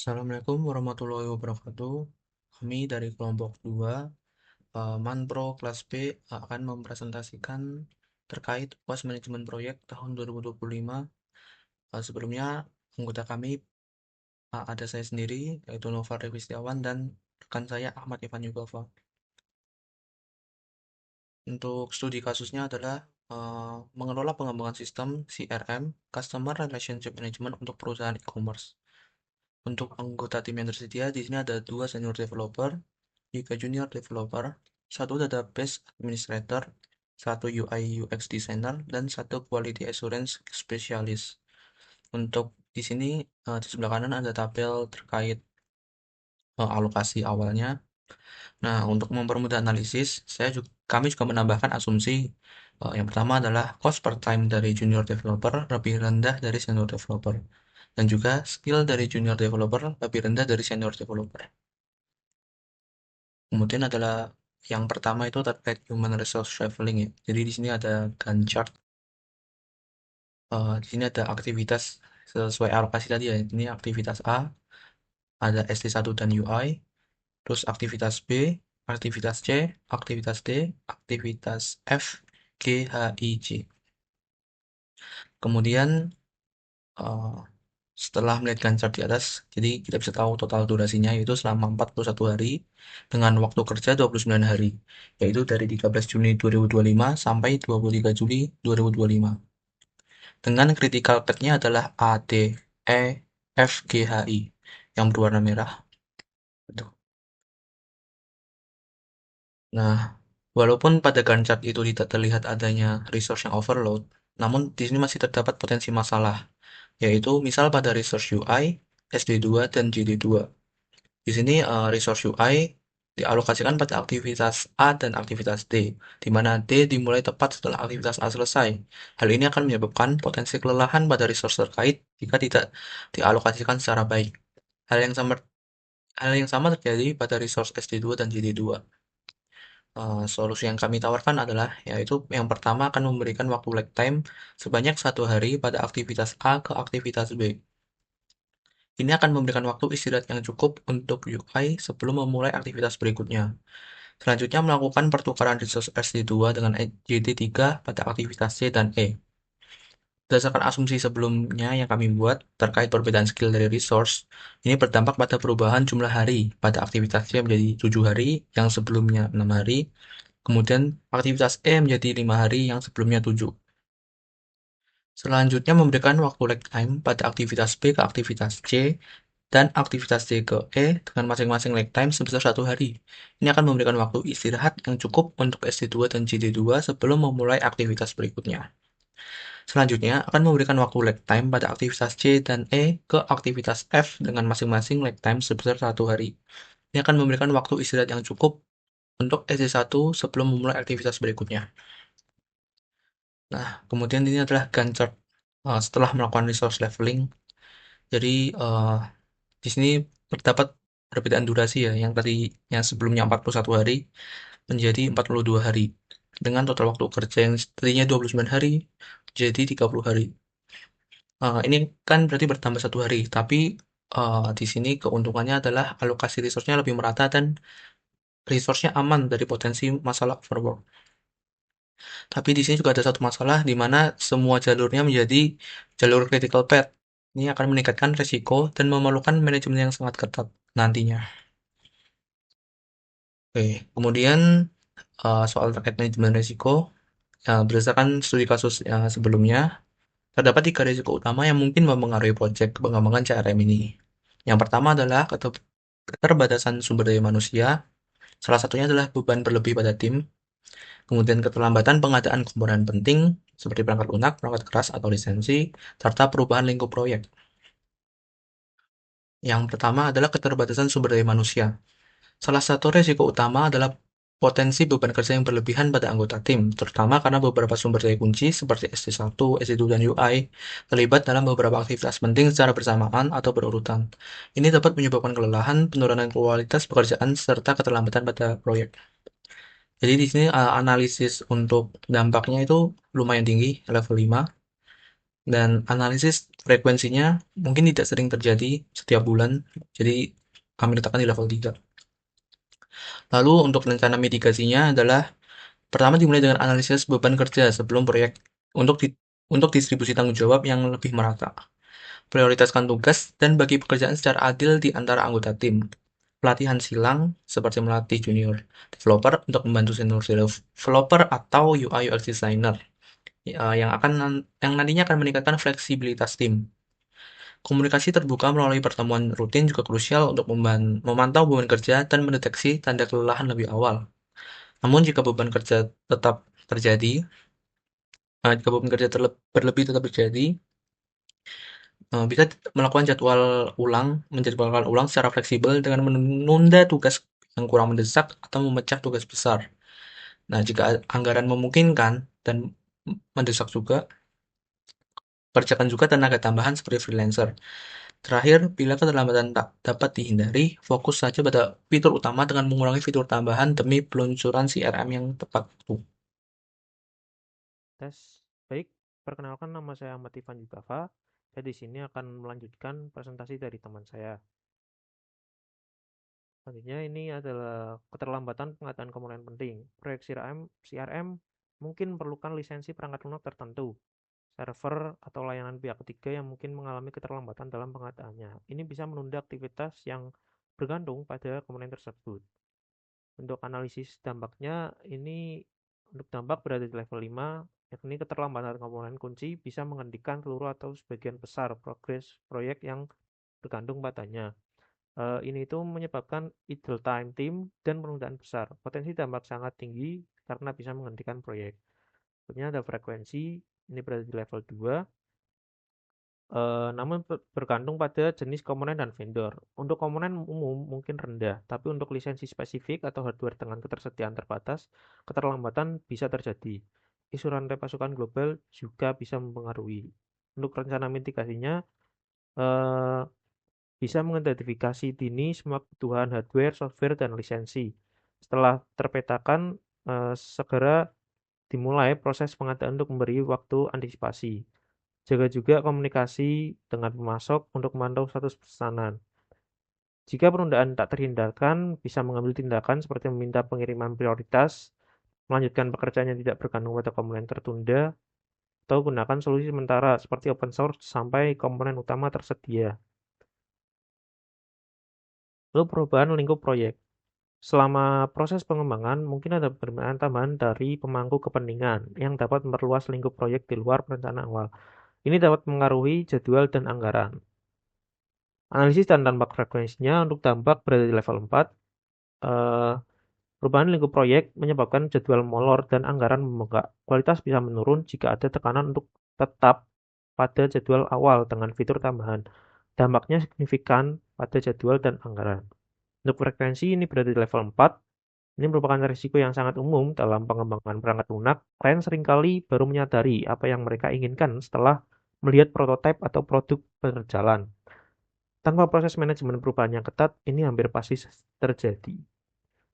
Assalamualaikum warahmatullahi wabarakatuh. Kami dari kelompok 2, Manpro kelas B akan mempresentasikan terkait UAS Manajemen Proyek tahun 2025. Sebelumnya, anggota kami ada saya sendiri, yaitu Nova Revistiawan, dan rekan saya Ahmad Ivan Yugova. Untuk studi kasusnya adalah mengelola pengembangan sistem CRM, Customer Relationship Management untuk perusahaan e-commerce. Untuk anggota tim yang tersedia, di sini ada 2 senior developer, 3 junior developer, 1 database administrator, 1 UI UX designer, dan 1 quality assurance specialist. Untuk di sini di sebelah kanan ada tabel terkait alokasi awalnya. Nah, untuk mempermudah analisis, kami juga menambahkan asumsi. Yang pertama adalah cost per time dari junior developer lebih rendah dari senior developer, dan juga skill dari junior developer lebih rendah dari senior developer. Kemudian adalah yang pertama itu terkait human resource traveling ya. Jadi di sini ada Gantt chart. Di sini ada aktivitas sesuai alokasi tadi ya. Ini aktivitas A, ada SD1 dan UI, terus aktivitas B, aktivitas C, aktivitas D, aktivitas F, G, H, I, J. Kemudian eh, setelah melihat Gantt chart di atas, jadi kita bisa tahu total durasinya yaitu selama 41 hari dengan waktu kerja 29 hari, yaitu dari 13 Juni 2025 sampai 23 Juli 2025. Dengan critical path-nya adalah A, D, E, F, G, H, I yang berwarna merah. Nah, walaupun pada Gantt chart itu tidak terlihat adanya resource yang overload, namun di sini masih terdapat potensi masalah, yaitu misal pada resource UI, SD2, dan JD2. Di sini resource UI dialokasikan pada aktivitas A dan aktivitas D, di mana D dimulai tepat setelah aktivitas A selesai. Hal ini akan menyebabkan potensi kelelahan pada resource terkait jika tidak dialokasikan secara baik. Hal yang sama hal yang sama terjadi pada resource SD2 dan JD2. Solusi yang kami tawarkan adalah yaitu yang pertama akan memberikan waktu lag time sebanyak 1 hari pada aktivitas A ke aktivitas B. Ini akan memberikan waktu istirahat yang cukup untuk UI sebelum memulai aktivitas berikutnya. Selanjutnya melakukan pertukaran resource SD2 dengan JD3 pada aktivitas C dan E. Berdasarkan asumsi sebelumnya yang kami buat terkait perbedaan skill dari resource, ini berdampak pada perubahan jumlah hari pada aktivitas C menjadi 7 hari yang sebelumnya 6 hari, kemudian aktivitas E menjadi 5 hari yang sebelumnya 7. Selanjutnya memberikan waktu lag time pada aktivitas B ke aktivitas C dan aktivitas D ke E dengan masing-masing lag time sebesar 1 hari. Ini akan memberikan waktu istirahat yang cukup untuk SD2 dan JD2 sebelum memulai aktivitas berikutnya. Selanjutnya akan memberikan waktu lag time pada aktivitas C dan E ke aktivitas F dengan masing-masing lag time sebesar 1 hari. Ini akan memberikan waktu istirahat yang cukup untuk SD1 sebelum memulai aktivitas berikutnya. Nah, kemudian ini adalah Gantt chart setelah melakukan resource leveling. Jadi di sini terdapat perbedaan durasi ya, yang sebelumnya 41 hari menjadi 42 hari dengan total waktu kerja yang tadinya 29 hari jadi 30 hari. Ini kan berarti bertambah 1 hari, tapi di sini keuntungannya adalah alokasi resource-nya lebih merata dan resource-nya aman dari potensi masalah overwork. Tapi di sini juga ada satu masalah di mana semua jalurnya menjadi jalur critical path. Ini akan meningkatkan risiko dan memerlukan manajemen yang sangat ketat nantinya. Oke, kemudian soal terkait manajemen risiko, berdasarkan studi kasus yang sebelumnya, terdapat 3 risiko utama yang mungkin mempengaruhi proyek pengembangan CRM ini. Yang pertama adalah keterbatasan sumber daya manusia, salah satunya adalah beban berlebih pada tim, kemudian keterlambatan pengadaan komponen penting seperti perangkat lunak, perangkat keras, atau lisensi, serta perubahan lingkup proyek. Yang pertama adalah keterbatasan sumber daya manusia. Salah satu risiko utama adalah potensi beban kerja yang berlebihan pada anggota tim, terutama karena beberapa sumber daya kunci seperti SD1, SD2, dan UI terlibat dalam beberapa aktivitas penting secara bersamaan atau berurutan. Ini dapat menyebabkan kelelahan, penurunan kualitas pekerjaan, serta keterlambatan pada proyek. Jadi di sini analisis untuk dampaknya itu lumayan tinggi, level 5, dan analisis Frekuensinya mungkin tidak sering terjadi setiap bulan, jadi kami letakkan di level 3. Lalu untuk rencana mitigasinya adalah pertama dimulai dengan analisis beban kerja sebelum proyek untuk distribusi tanggung jawab yang lebih merata. Prioritaskan tugas dan bagi pekerjaan secara adil di antara anggota tim. Pelatihan silang seperti melatih junior developer untuk membantu senior developer atau UI UX designer yang nantinya akan meningkatkan fleksibilitas tim. Komunikasi terbuka melalui pertemuan rutin juga krusial untuk memantau beban kerja dan mendeteksi tanda kelelahan lebih awal. Namun jika beban kerja tetap terjadi, jika beban kerja berlebih tetap terjadi, bisa melakukan menjadwalkan ulang secara fleksibel dengan menunda tugas yang kurang mendesak atau memecah tugas besar. Nah, jika anggaran memungkinkan dan mendesak juga, kerjakan juga tenaga tambahan seperti freelancer. Terakhir, bila keterlambatan tak dapat dihindari, fokus saja pada fitur utama dengan mengurangi fitur tambahan demi peluncuran CRM yang tepat waktu. Tes. Baik, perkenalkan nama saya Ahmad Ivan Yudhava. Saya di sini akan melanjutkan presentasi dari teman saya. Selanjutnya ini adalah keterlambatan pengadaan komponen penting. Proyek CRM mungkin memerlukan lisensi perangkat lunak tertentu, server atau layanan pihak ketiga yang mungkin mengalami keterlambatan dalam pengadaannya. Ini bisa menunda aktivitas yang bergantung pada komponen tersebut. Untuk analisis dampaknya, ini untuk dampak berada di level 5, yakni keterlambatan komponen kunci bisa menghentikan seluruh atau sebagian besar progres proyek yang bergantung padanya. Ini itu menyebabkan idle time tim dan penundaan besar. Potensi dampak sangat tinggi karena bisa menghentikan proyek. Berikutnya ada frekuensi, ini berada di level 2. Namun bergantung pada jenis komponen dan vendor. Untuk komponen umum mungkin rendah, tapi untuk lisensi spesifik atau hardware dengan ketersediaan terbatas, keterlambatan bisa terjadi. Isu rantai pasokan global juga bisa mempengaruhi. Untuk rencana mitigasinya, eh, bisa mengidentifikasi dini semua kebutuhan hardware, software, dan lisensi. Setelah terpetakan, segera dimulai proses pengadaan untuk memberi waktu antisipasi. Jaga juga komunikasi dengan pemasok untuk memantau status pesanan. Jika penundaan tak terhindarkan, bisa mengambil tindakan seperti meminta pengiriman prioritas, melanjutkan pekerjaan yang tidak bergantung pada komponen tertunda, atau gunakan solusi sementara seperti open source sampai komponen utama tersedia. Lalu perubahan lingkup proyek. Selama proses pengembangan, mungkin ada perbedaan tambahan dari pemangku kepentingan yang dapat memperluas lingkup proyek di luar perencanaan awal. Ini dapat mengaruhi jadwal dan anggaran. Analisis dan dampak frekuensinya untuk dampak berada di level 4. Eh, Perubahan lingkup proyek menyebabkan jadwal molor dan anggaran membengkak. Kualitas bisa menurun jika ada tekanan untuk tetap pada jadwal awal dengan fitur tambahan. Dampaknya signifikan pada jadwal dan anggaran. Untuk frekuensi ini berada di level 4. Ini merupakan risiko yang sangat umum dalam pengembangan perangkat lunak. Klien seringkali baru menyadari apa yang mereka inginkan setelah melihat prototipe atau produk berjalan. Tanpa proses manajemen perubahan yang ketat, ini hampir pasti terjadi.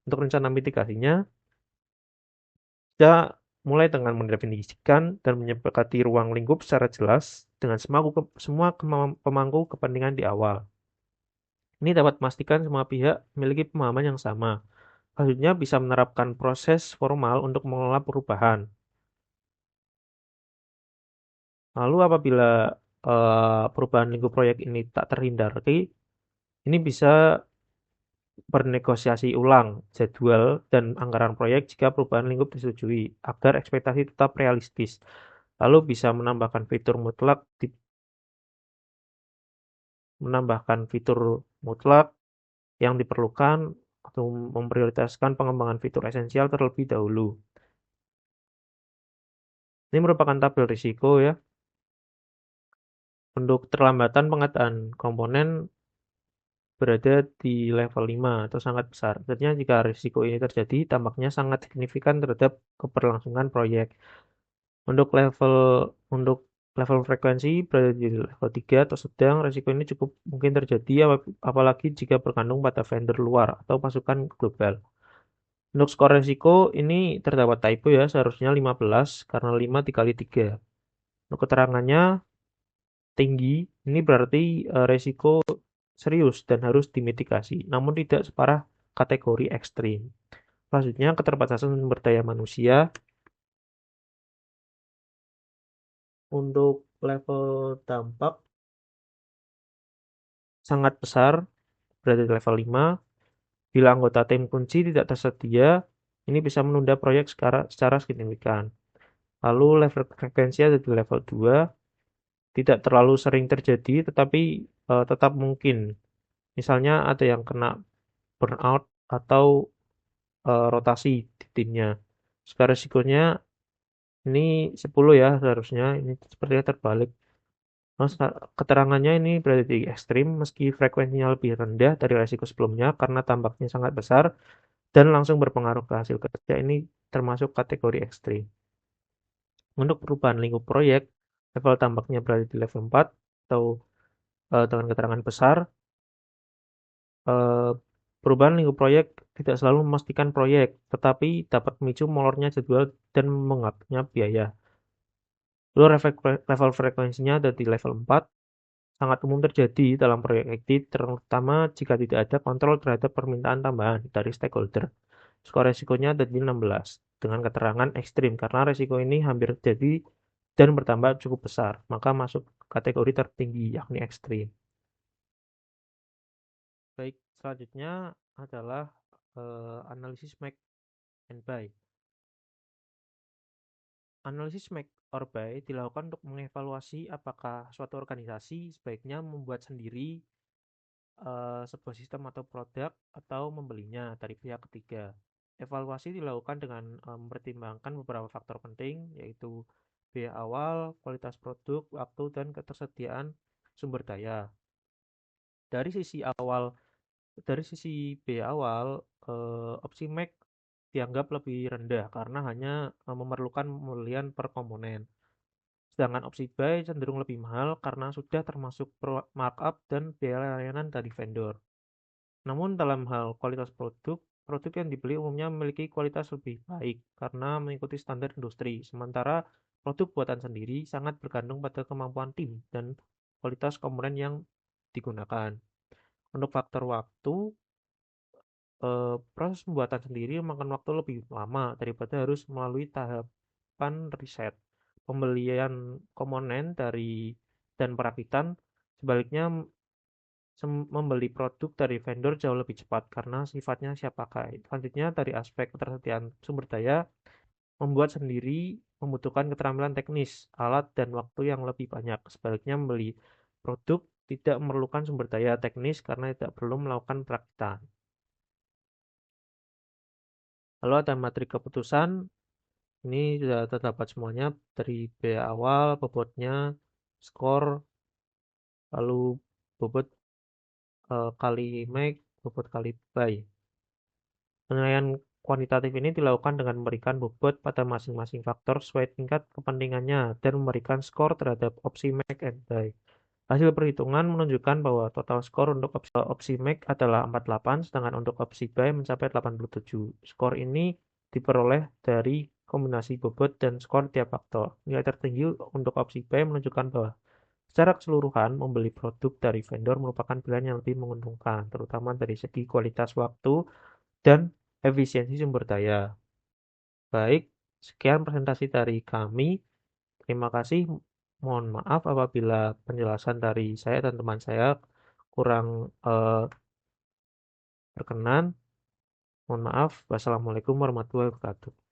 Untuk rencana mitigasinya, kita mulai dengan mendefinisikan dan menyepakati ruang lingkup secara jelas dengan semua pemangku kepentingan di awal. Ini dapat memastikan semua pihak memiliki pemahaman yang sama. Selanjutnya bisa menerapkan proses formal untuk mengelola perubahan. Lalu apabila perubahan lingkup proyek ini tak terhindari, ini bisa bernegosiasi ulang jadwal dan anggaran proyek jika perubahan lingkup disetujui, agar ekspektasi tetap realistis. Lalu bisa menambahkan fitur mutlak yang diperlukan atau memprioritaskan pengembangan fitur esensial terlebih dahulu. Ini merupakan tabel risiko ya. Untuk keterlambatan pengadaan komponen berada di level 5 atau sangat besar. Artinya jika risiko ini terjadi, dampaknya sangat signifikan terhadap keberlangsungan proyek. Untuk level frekuensi berada di level 3 atau sedang, risiko ini cukup mungkin terjadi apalagi jika bergantung pada vendor luar atau pasukan global. Untuk skor risiko ini terdapat typo ya, seharusnya 15 karena 5 dikali 3. Untuk keterangannya, tinggi, ini berarti resiko serius dan harus dimitigasi, namun tidak separah kategori ekstrim. Selanjutnya, keterbatasan sumber daya manusia untuk level dampak sangat besar, berada di level 5. Bila anggota tim kunci tidak tersedia, ini bisa menunda proyek secara signifikan. Lalu level frekuensi ada di level 2, tidak terlalu sering terjadi, tetapi tetap mungkin. Misalnya ada yang kena burnout atau rotasi di timnya. Sekarang risikonya ini 10 ya seharusnya, ini sepertinya terbalik. Mas, keterangannya ini berada di ekstrim meski frekuensinya lebih rendah dari resiko sebelumnya karena tampaknya sangat besar dan langsung berpengaruh ke hasil kerja, ini termasuk kategori ekstrim. Untuk perubahan lingkup proyek, level tampaknya berada di level 4 atau dengan keterangan besar. eh, Perubahan lingkup proyek tidak selalu memastikan proyek, tetapi dapat memicu molornya jadwal dan menguapnya biaya. Lalu level frekuensinya ada di level 4, sangat umum terjadi dalam proyek IT, terutama jika tidak ada kontrol terhadap permintaan tambahan dari stakeholder. Skor resikonya ada di 16, dengan keterangan ekstrim, karena resiko ini hampir terjadi dan bertambah cukup besar, maka masuk kategori tertinggi, yakni ekstrim. Baik, selanjutnya adalah analisis make and buy. Analisis make or buy dilakukan untuk mengevaluasi apakah suatu organisasi sebaiknya membuat sendiri sebuah sistem atau produk atau membelinya dari pihak ketiga. Evaluasi dilakukan dengan mempertimbangkan beberapa faktor penting, yaitu biaya awal, kualitas produk, waktu, dan ketersediaan sumber daya. Dari sisi awal, dari sisi biaya awal, opsi Mac dianggap lebih rendah karena hanya memerlukan pembelian per komponen. Sedangkan opsi buy cenderung lebih mahal karena sudah termasuk markup dan biaya layanan dari vendor. Namun dalam hal kualitas produk, produk yang dibeli umumnya memiliki kualitas lebih baik karena mengikuti standar industri. Sementara produk buatan sendiri sangat bergantung pada kemampuan tim dan kualitas komponen yang digunakan. Untuk faktor waktu, proses pembuatan sendiri memakan waktu lebih lama daripada harus melalui tahapan riset, pembelian komponen dan perakitan. Sebaliknya, membeli produk dari vendor jauh lebih cepat karena sifatnya siap pakai. Selanjutnya, dari aspek ketersediaan sumber daya, membuat sendiri membutuhkan keterampilan teknis, alat, dan waktu yang lebih banyak. Sebaliknya, membeli produk tidak memerlukan sumber daya teknis karena tidak perlu melakukan perakitan. Lalu ada materi keputusan, ini sudah terdapat semuanya dari biaya awal, bobotnya, skor, lalu bobot kali make, bobot kali buy. Penilaian kuantitatif ini dilakukan dengan memberikan bobot pada masing-masing faktor sesuai tingkat kepentingannya dan memberikan skor terhadap opsi make and buy. Hasil perhitungan menunjukkan bahwa total skor untuk opsi make adalah 48, sedangkan untuk opsi buy mencapai 87. Skor ini diperoleh dari kombinasi bobot dan skor tiap faktor. Nilai tertinggi untuk opsi buy menunjukkan bahwa secara keseluruhan membeli produk dari vendor merupakan pilihan yang lebih menguntungkan, terutama dari segi kualitas waktu dan efisiensi sumber daya. Baik, sekian presentasi dari kami. Terima kasih. Mohon maaf apabila penjelasan dari saya dan teman saya kurang berkenan. Mohon maaf. Wassalamualaikum warahmatullahi wabarakatuh.